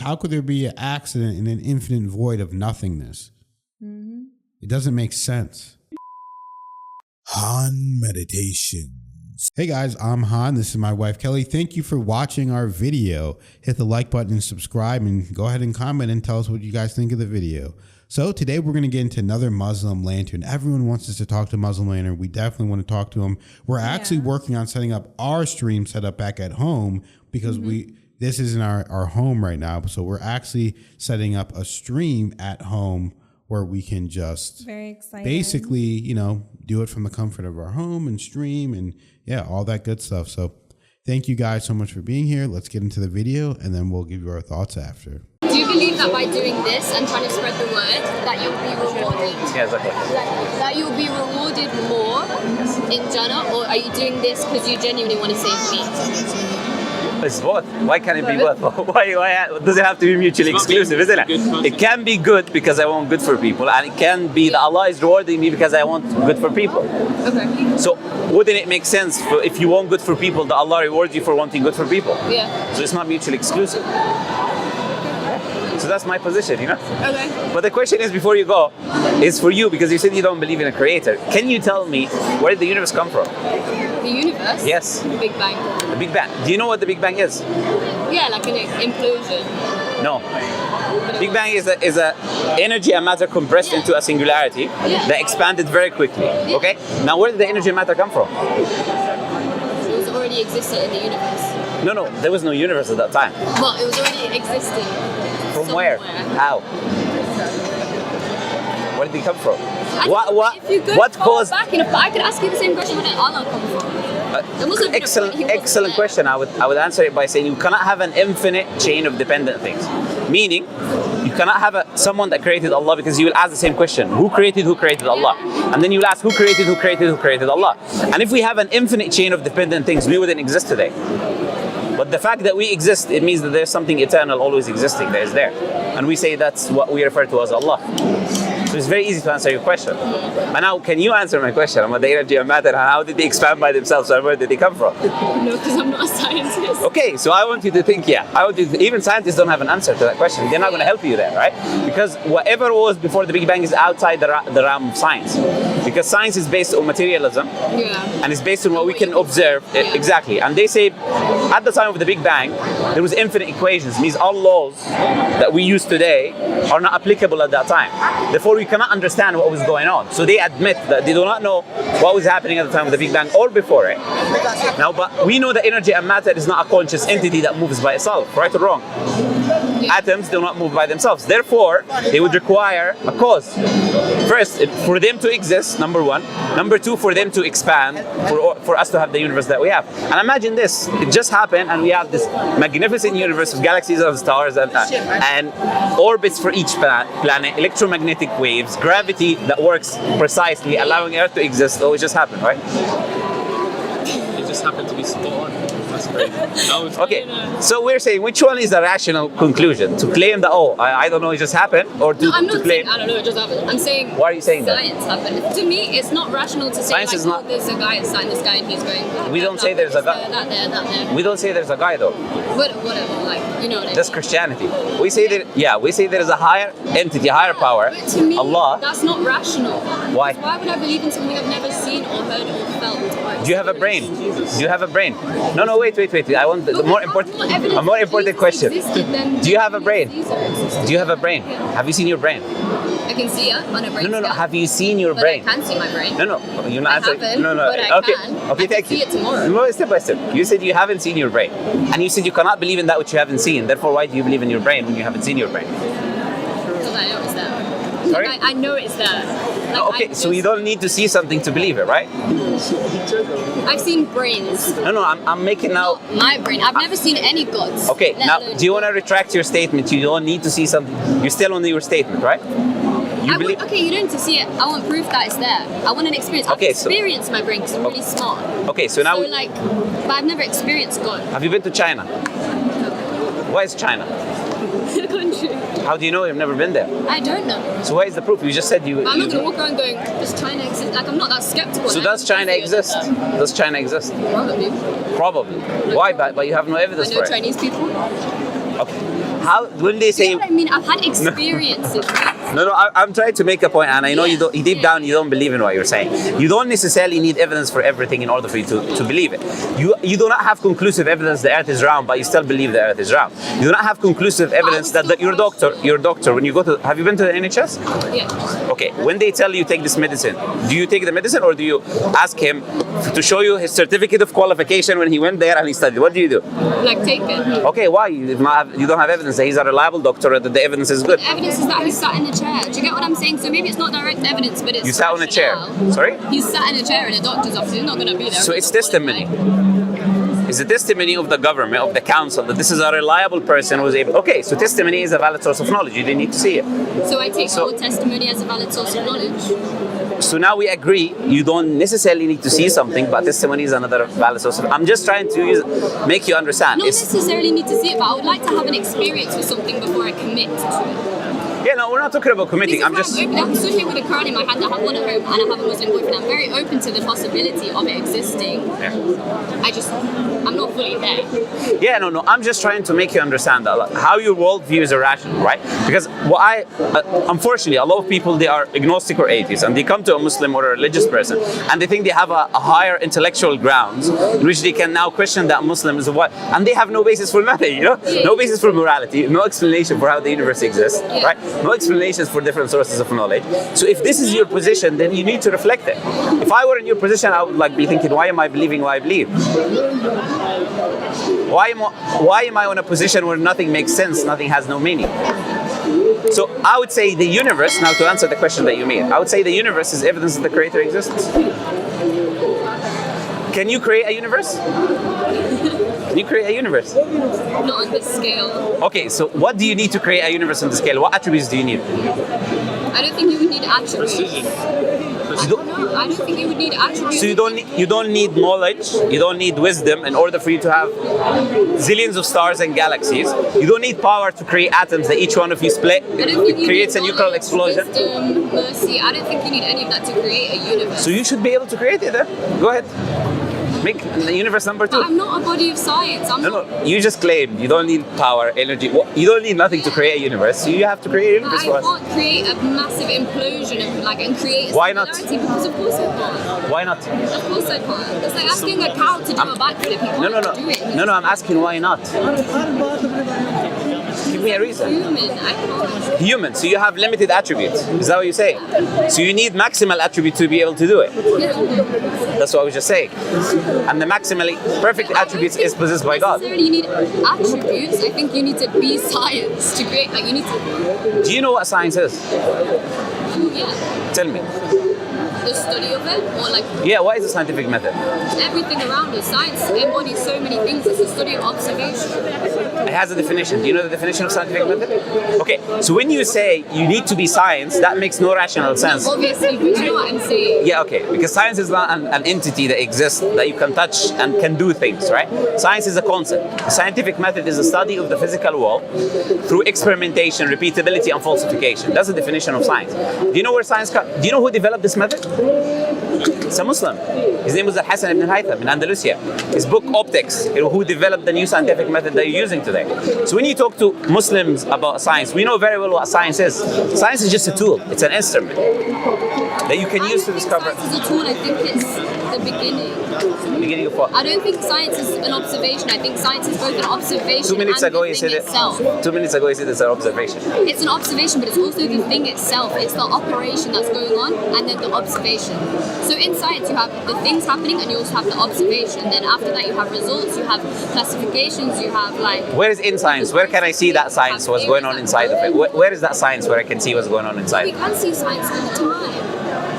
how could there be an accident in an infinite void of nothingness? Mm-hmm. It doesn't make sense. Han Meditations. Hey guys, I'm Han. This is my wife, Kelly. Thank you for watching our video. Hit the like button and subscribe, and go ahead and comment and tell us what you guys think of the video. So today we're going to get into another Muslim lantern. Everyone wants us to talk to Muslim lantern. We definitely want to talk to him. We're actually working on setting up our stream setup back at home because this isn't our home right now. So we're actually setting up a stream at home where we can just basically, you know, do it from the comfort of our home and stream and all that good stuff. So thank you guys so much for being here. Let's get into the video and then we'll give you our thoughts after. Do you believe that by doing this and trying to spread the word that you'll be rewarded? Yeah, exactly. That you'll be rewarded more in Jannah, or are you doing this because you genuinely want to save me? It's both. Why can't it be both? Why does it have to be mutually exclusive, isn't it? It can be good because I want good for people, and it can be that Allah is rewarding me because I want good for people. Okay. So wouldn't it make sense if you want good for people that Allah rewards you for wanting good for people? Yeah. So it's not mutually exclusive. So that's my position, you know? Okay. But the question is, before you go, is for you, because you said you don't believe in a creator. Can you tell me where did the universe come from? The universe? Yes. The Big Bang. The Big Bang. Do you know what the Big Bang is? Yeah, like an implosion. No. Big Bang is a energy and matter compressed into a singularity that expanded very quickly. Okay? Now where did the energy and matter come from? It was already existing in the universe. No, there was no universe at that time. Well, it was already existing. From somewhere. where? How? Where did it come from? If you go what far caused? back enough, I could ask you the same question. Where did Allah come from? Excellent question. I would answer it by saying you cannot have an infinite chain of dependent things. Meaning, you cannot have someone that created Allah, because you will ask the same question: who created Allah? And then you'll ask who created Allah? And if we have an infinite chain of dependent things, we wouldn't exist today. But the fact that we exist, it means that there's something eternal always existing that is there. And we say that's what we refer to as Allah. So it's very easy to answer your question. But now, can you answer my question about the energy and matter and how did they expand by themselves and where did they come from? No, because I'm not a scientist. Okay, so I want you to think, even scientists don't have an answer to that question. They're not going to help you there, right? Because whatever was before the Big Bang is outside the realm of science. Because science is based on materialism, and it's based on what we can observe. Exactly. And they say, at the time of the Big Bang, there was infinite equations. It means all laws that we use today are not applicable at that time. Therefore, we cannot understand what was going on. So they admit that they do not know what was happening at the time of the Big Bang or before it. Now, but we know that energy and matter is not a conscious entity that moves by itself, right or wrong? Atoms do not move by themselves. Therefore, they would require a cause. First, for them to exist, number one. Number two, for them to expand, for us to have the universe that we have. And imagine this, it just happened and we have this magnificent universe of galaxies and stars and orbits for each planet, electromagnetic waves, gravity that works precisely, allowing Earth to exist. Oh, it just happened, right? It just happened to be spot on. That's great. Okay, so we're saying which one is the rational conclusion? To claim that, I don't know, it just happened, or to, I'm not claim... saying I don't know, it just happened. I'm saying why are you saying science happened. To me, it's not rational to say science like, is not... there's a guy inside this guy and he's going... We don't say there's a guy. That there. We don't say there's a guy though. Whatever, like, you know what I mean? That's Christianity. We say there is a higher entity, higher power. But to me, Allah. That's not rational. Why? Why would I believe in something I've never seen or heard or felt? Do you have a brain? Do you have a brain? No, wait. I want a more important question. Do you have a brain? Do you have a brain? Have you seen your brain? I can see it on a brain. No. Have you seen your brain? I can see my brain. No. You're not answering. No. But I can. Okay, thank you. See it tomorrow. No, step by step. You said you haven't seen your brain, and you said you cannot believe in that which you haven't seen. Therefore, why do you believe in your brain when you haven't seen your brain? Because I know it's there. Sorry? I know it's there. Okay, so you don't need to see something to believe it, right? I've seen brains. No, I'm making now... Not my brain. I've never seen any gods. Okay, now, do you want to retract your statement? You don't need to see something. You're still on your statement, right? Okay, you don't need to see it. I want proof that it's there. I want an experience. I've experienced my brain because I'm really smart. Okay, so now... but I've never experienced God. Have you been to China? No. Why is China? The country. How do you know you've never been there? I don't know. So why is the proof? You just said you... But I'm not going to walk around going, does China exist? Like, I'm not that skeptical. So does China exist? Does China exist? Probably. Probably. Why? But you have no evidence for it. I know Chinese people. Okay. How when they say You know what I mean? I've had experiences. no, I'm trying to make a point, and I know you don't. Deep down, you don't believe in what you're saying. You don't necessarily need evidence for everything in order for you to believe it. You do not have conclusive evidence the Earth is round, but you still believe the Earth is round. You do not have conclusive evidence that your doctor, when you go to, have you been to the NHS? Yeah. Okay, when they tell you take this medicine, do you take the medicine or do you ask him to show you his certificate of qualification when he went there and he studied? What do you do? Like take it. Okay, why? You don't have evidence that he's a reliable doctor or that the evidence is good. The evidence is that he sat in a chair. Do you get what I'm saying? So maybe it's not direct evidence, but it's. You sat on a chair. rationale. Sorry? He sat in a chair in a doctor's office. He's not going to be there. So it's testimony. It's a testimony of the government, of the council, that this is a reliable person who was able. Okay, so testimony is a valid source of knowledge. You didn't need to see it. So I take your testimony as a valid source of knowledge. So now we agree. You don't necessarily need to see something, but testimony is another valid source. I'm just trying to make you understand. Not necessarily need to see it, but I would like to have an experience with something before I commit to it. Yeah, no, we're not talking about committing. I'm just. I'm stood here with a Quran in my hand. I have one at home, and I have a Muslim boyfriend. I'm very open to the possibility of it existing. Yeah. I'm not fully there. Yeah, no. I'm just trying to make you understand that how your worldview is irrational, right? Because unfortunately, a lot of people, they are agnostic or atheists, and they come to a Muslim or a religious person, and they think they have a higher intellectual grounds in which they can now question that Muslim is what, and they have no basis for nothing, Yeah. No basis for morality, no explanation for how the universe exists, right? No explanations for different sources of knowledge. So if this is your position, then you need to reflect it. If I were in your position, I would be thinking, why am I believing what I believe? Why am I in a position where nothing makes sense, nothing has no meaning? So I would say the universe, now to answer the question that you made, I would say the universe is evidence that the creator exists. Can you create a universe? Can you create a universe? Not on this scale. Okay, so what do you need to create a universe on the scale? What attributes do you need? I don't think you would need attributes. I don't think you would need attributes. So you don't need knowledge, you don't need wisdom in order for you to have zillions of stars and galaxies. You don't need power to create atoms that each one of you split. It creates a nuclear explosion. Wisdom, mercy. I don't think you need any of that to create a universe. So you should be able to create it then. Go ahead. Make the universe number 2. I'm not a body of science. No. You just claimed you don't need power, energy. You don't need nothing to create a universe. So you have to create a universe for us. I can't create a massive implosion and create a Why not? Because of course I can't. Why not? Of course I can't. It's like asking a cow to do a backflip. You can't do it. No, I'm asking why not. Give me a reason. Human. So you have limited attributes. Is that what you're saying? So you need maximal attributes to be able to do it. That's what I was just saying. And the maximally perfect attributes is possessed by God. You need attributes. I think you need to be science to create. Like you need to. Do you know what science is? Yeah. Tell me. The study of it, or like. Yeah. What is the scientific method? Everything around us. Science embodies so many things. It's a study of observation. It has a definition. Do you know the definition of scientific method? Okay. So when you say you need to be science, that makes no rational sense. Obviously, but you know what I'm saying. Yeah, okay. Because science is not an entity that exists, that you can touch and can do things, right? Science is a concept. The scientific method is a study of the physical world through experimentation, repeatability, and falsification. That's the definition of science. Do you know where science comes? Do you know who developed this method? It's a Muslim. His name was Al-Hasan ibn Haytham in Andalusia. His book Optics, who developed the new scientific method that you're using today. So when you talk to Muslims about science, we know very well what science is. Science is just a tool. It's an instrument that you can use to discover. Science is a tool. I think it's the beginning. Beginning of what? I don't think science is an observation. I think science is both an observation 2 minutes and ago the you thing said itself. it. 2 minutes ago you said it's an observation. It's an observation, but it's also the thing itself. It's the operation that's going on, and then the observation. So in science, you have the things happening, and you also have the observation. Then after that, you have results, you have classifications, you have like. Where is in science? Where can I see that science? What's going on inside of it? Where is that science where I can see what's going on inside? We can see science all the time.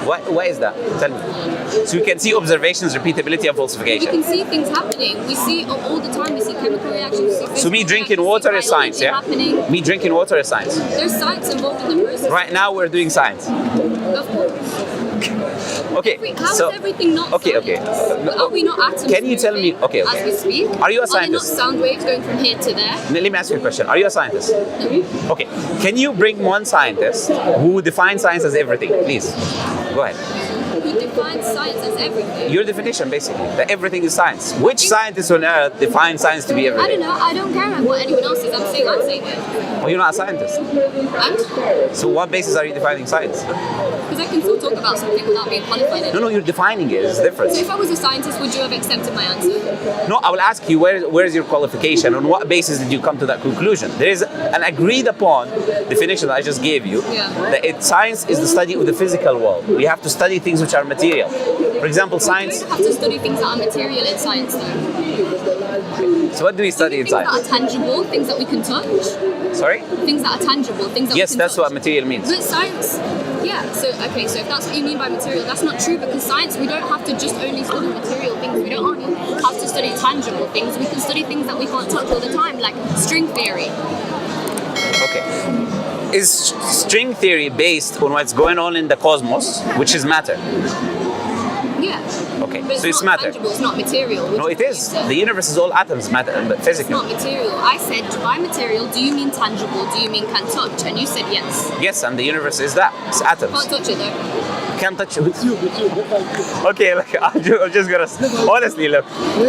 What is that? Tell me. So you can see observations, repeatability, and falsification. We can see things happening. We see all the time. We see chemical reactions. So me drinking water is science, yeah? Happening. Me drinking water is science. There's science involved in the process. Right now we're doing science. Of course. Okay. How is everything not okay. science? Are we not atoms? Can you tell me? Okay. As we speak. Are you a scientist? Are there not sound waves going from here to there? Let me ask you a question. Are you a scientist? No. Okay. Can you bring one scientist who defines science as everything, please? Go ahead. Who defines science as everything? Your definition, basically, that everything is science. Which scientist on earth defines science to be I everything? don't know. I don't care what anyone else is. I'm saying it. Well, you're not a scientist. And So what basis are you defining science? because I can still talk about something without being qualified in it. No, you're defining it. It's different. So if I was a scientist, would you have accepted my answer? No, I will ask you, where is your qualification? On what basis did you come to that conclusion? There is an agreed upon definition that I just gave you. Yeah. That science is the study of the physical world. We have to study things which are material. For example, You science. don't have to study things that are material in science, though. So what do we study in Things that science? are tangible, things that we can touch. Sorry? Things that are tangible, things that Yes, we can that's touch. what material means. But science, yeah. So okay, so if that's what you mean by material, that's not true because science, we don't have to just only study material things. We don't only have to study tangible things. We can study things that we can't touch all the time, like string theory. Okay. Is string theory based on what's going on in the cosmos, which is matter? Yeah. Okay, But so it's not matter. tangible. It's not material. No, it is. The universe is all atoms, matter, but It's physical. not material. I said, by material, do you mean tangible? Do you mean can touch? And you said yes. Yes, and the universe is that. It's atoms. Can't touch it though. Can't touch it. Okay, look, I'm just gonna honestly look.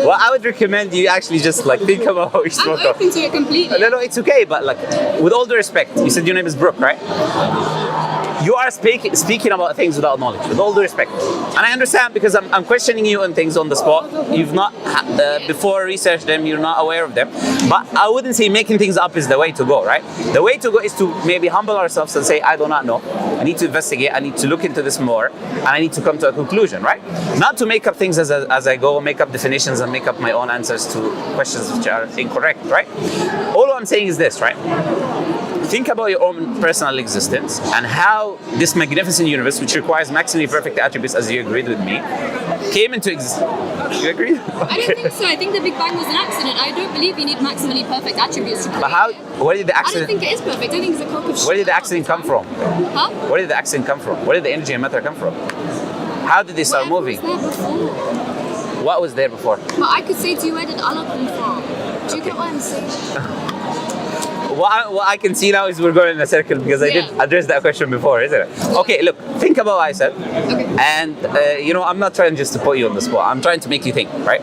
What I would recommend you actually just like think about what you I'm spoke of. open to it completely. No, it's okay, but like with all due respect, you said your name is Brooke, right? You are speaking about things without knowledge, with all due respect. And I understand because I'm questioning you on things on the spot. You've not before researched them, you're not aware of them. But I wouldn't say making things up is the way to go, right? The way to go is to maybe humble ourselves and say, I do not know. I need to investigate, I need to look into this more, and I need to come to a conclusion, right? Not to make up things as I go, make up definitions and make up my own answers to questions which are incorrect, right? All I'm saying is this, right? Think about your own personal existence and how this magnificent universe, which requires maximally perfect attributes, as you agreed with me, came into existence. You agree? I don't think so. I think the Big Bang was an accident. I don't believe you need maximally perfect attributes to create But how? it. Where did the I don't accident? think it is perfect. I think it's a cock of shit. Where did the accident come from? Huh? Where did the accident come from? Where did the energy and matter come from? How did they start Whatever moving? was there before. What was there before? But I could say to you, where did Allah come from? Do you get what I'm saying? What I can see now is we're going in a circle because I did Yeah. address that question before, isn't it? Okay, look, think about what I said. Okay. And, I'm not trying just to put you on the spot. I'm trying to make you think, right?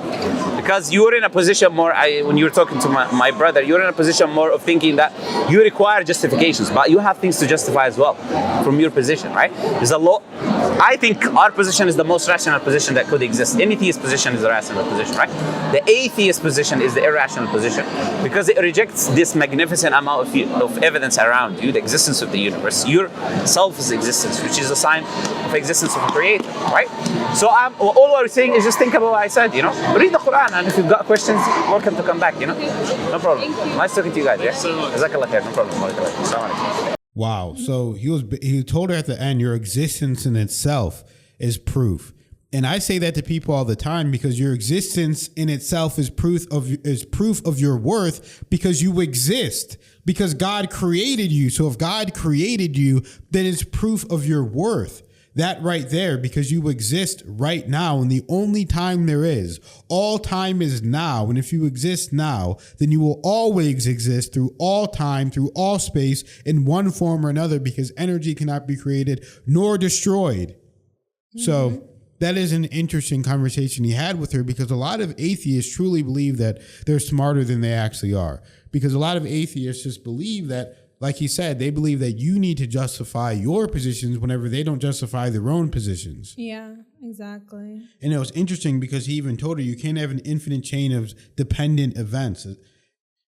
Because you were in a position more, when you were talking to my brother, you were in a position more of thinking that you require justifications, but you have things to justify as well from your position, right? There's a lot. I think our position is the most rational position that could exist. Any theist position is a rational position, right? The atheist position is the irrational position because it rejects this magnificent amount of evidence around you, the existence of the universe, your self's existence, which is a sign of existence of a creator, right? So all we're saying is just think about what I said, read the Quran, and if you've got questions, welcome to come back, No problem. Thank you. Nice talking to you guys, yeah? Thanks so much. Jazakallah khair, no problem. Assalamu alaikum. Wow. So he told her at the end, your existence in itself is proof. And I say that to people all the time because your existence in itself is proof of your worth because you exist, because God created you. So if God created you, then it's proof of your worth. That right there, because you exist right now, and the only time there is, all time is now. And if you exist now, then you will always exist through all time, through all space, in one form or another, because energy cannot be created nor destroyed. So that is an interesting conversation he had with her, because a lot of atheists truly believe that they're smarter than they actually are. Because a lot of atheists just believe that, like he said, they believe that you need to justify your positions whenever they don't justify their own positions. Yeah, exactly. And it was interesting because he even told her you can't have an infinite chain of dependent events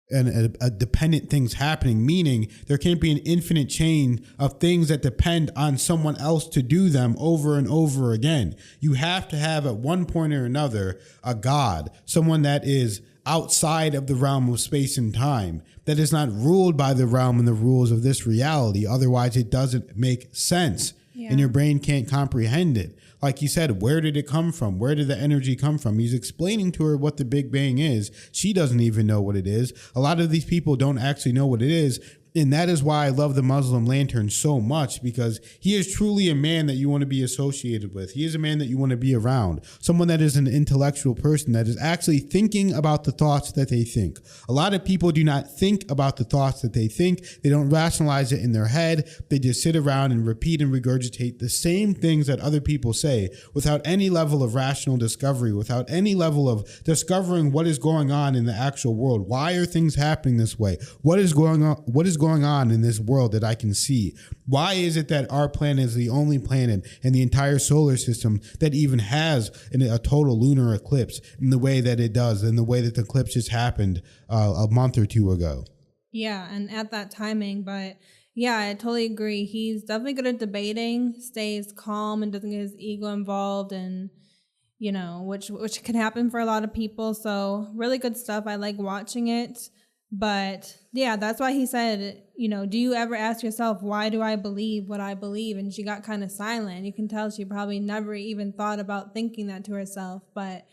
and dependent things happening, meaning there can't be an infinite chain of things that depend on someone else to do them over and over again. You have to have at one point or another a God, someone that is outside of the realm of space and time, that is not ruled by the realm and the rules of this reality. Otherwise, it doesn't make sense, and your brain can't comprehend it. Like you said, where did it come from? Where did the energy come from? He's explaining to her what the Big Bang is. She doesn't even know what it is. A lot of these people don't actually know what it is. And that is why I love the Muslim Lantern so much, because he is truly a man that you want to be associated with. He is a man that you want to be around. Someone that is an intellectual person that is actually thinking about the thoughts that they think. A lot of people do not think about the thoughts that they think. They don't rationalize it in their head. They just sit around and repeat and regurgitate the same things that other people say without any level of rational discovery, without any level of discovering what is going on in the actual world. Why are things happening this way? What is going on in this world that I can see? Why is it that our planet is the only planet in the entire solar system that even has a total lunar eclipse in the way that it does, in the way that the eclipse just happened a month or two ago? Yeah, and at that timing, but yeah, I totally agree. He's definitely good at debating, stays calm and doesn't get his ego involved, and which can happen for a lot of people. So really good stuff. I like watching it. But yeah, that's why he said, do you ever ask yourself, why do I believe what I believe? And she got kind of silent. You can tell she probably never even thought about thinking that to herself. But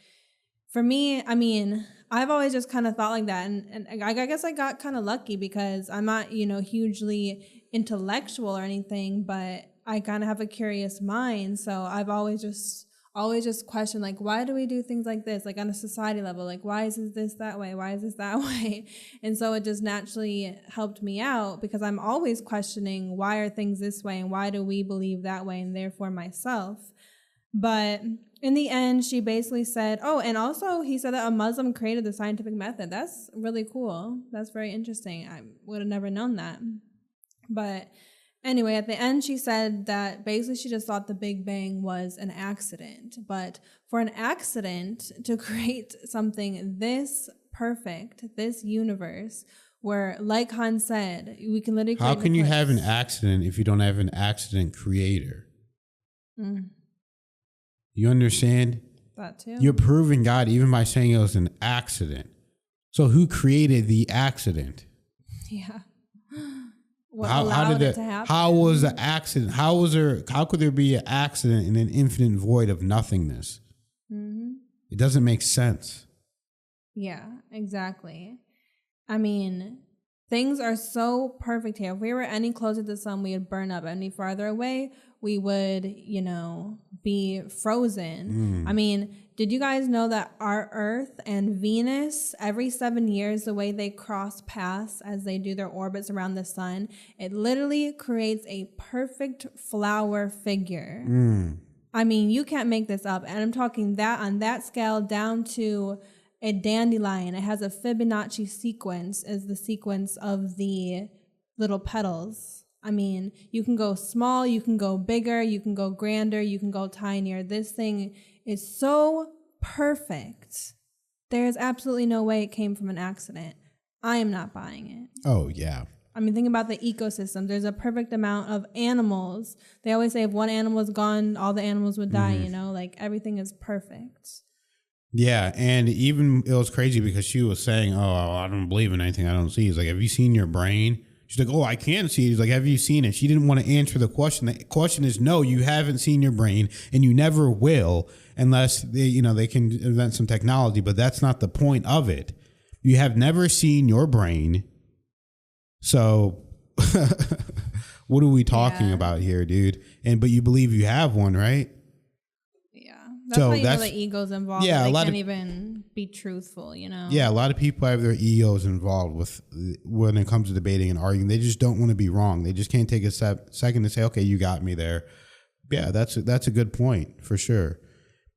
for me, I mean, I've always just kind of thought like that. And I guess I got kind of lucky because I'm not, hugely intellectual or anything, but I kind of have a curious mind. So I've always just question, like, why do we do things like this, like on a society level? Like, why is this that way? Why is this that way? And so it just naturally helped me out because I'm always questioning, why are things this way and why do we believe that way, and therefore myself. But in the end, she basically said, and also he said that a Muslim created the scientific method. That's really cool. That's very interesting. I would have never known that. But anyway, at the end, she said that basically she just thought the Big Bang was an accident. But for an accident to create something this perfect, this universe, where, like Han said, we can literally How can you have an accident if you don't have an accident creator? You understand? That too. You're proving God even by saying it was an accident. So who created the accident? Yeah. How did it happen? How was the accident? How could there be an accident in an infinite void of nothingness? Mm-hmm. It doesn't make sense. Yeah, exactly. I mean, things are so perfect here. If we were any closer to the sun, we would burn up. Any farther away, we would, be frozen. I mean, did you guys know that our Earth and Venus, every 7 years, the way they cross paths as they do their orbits around the sun, it literally creates a perfect flower figure. I mean, you can't make this up. And I'm talking that on that scale down to a dandelion. It has a Fibonacci sequence as the sequence of the little petals. I mean, you can go small, you can go bigger, you can go grander, you can go tinier. This thing is so perfect. There's absolutely no way it came from an accident. I am not buying it. Oh, yeah. I mean, think about the ecosystem. There's a perfect amount of animals. They always say if one animal is gone, all the animals would die, like everything is perfect. Yeah, and even it was crazy because she was saying, I don't believe in anything I don't see. He's like, have you seen your brain? She's like, I can't see it. He's like, have you seen it? She didn't want to answer the question. The question is, no, you haven't seen your brain, and you never will unless they can invent some technology. But that's not the point of it. You have never seen your brain. So what are we talking about here, dude? But you believe you have one, right? That's how you know the ego's involved. Yeah, they can't even be truthful, Yeah, a lot of people have their egos involved with when it comes to debating and arguing. They just don't want to be wrong. They just can't take a second to say, okay, you got me there. Yeah, that's a good point for sure.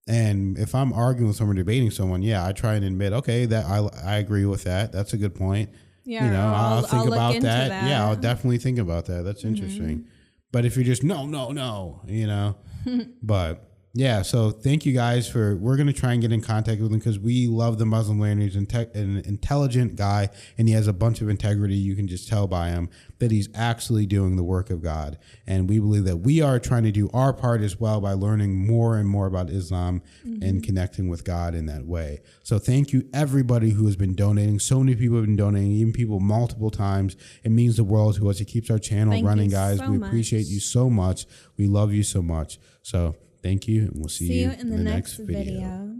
And if I'm arguing with someone, debating someone, I try and admit, okay, that I agree with that. That's a good point. Yeah, I'll think about that. Yeah, I'll definitely think about that. That's interesting. But if you're just no, but. Yeah, so thank you guys we're going to try and get in contact with him because we love the Muslim Lantern. He's an intelligent guy, and he has a bunch of integrity. You can just tell by him that he's actually doing the work of God. And we believe that we are trying to do our part as well by learning more and more about Islam and connecting with God in that way. So thank you, everybody who has been donating. So many people have been donating, even people multiple times. It means the world to us. It keeps our channel running, guys. We appreciate you so much. We love you so much. So thank you, and we'll see you in the next video.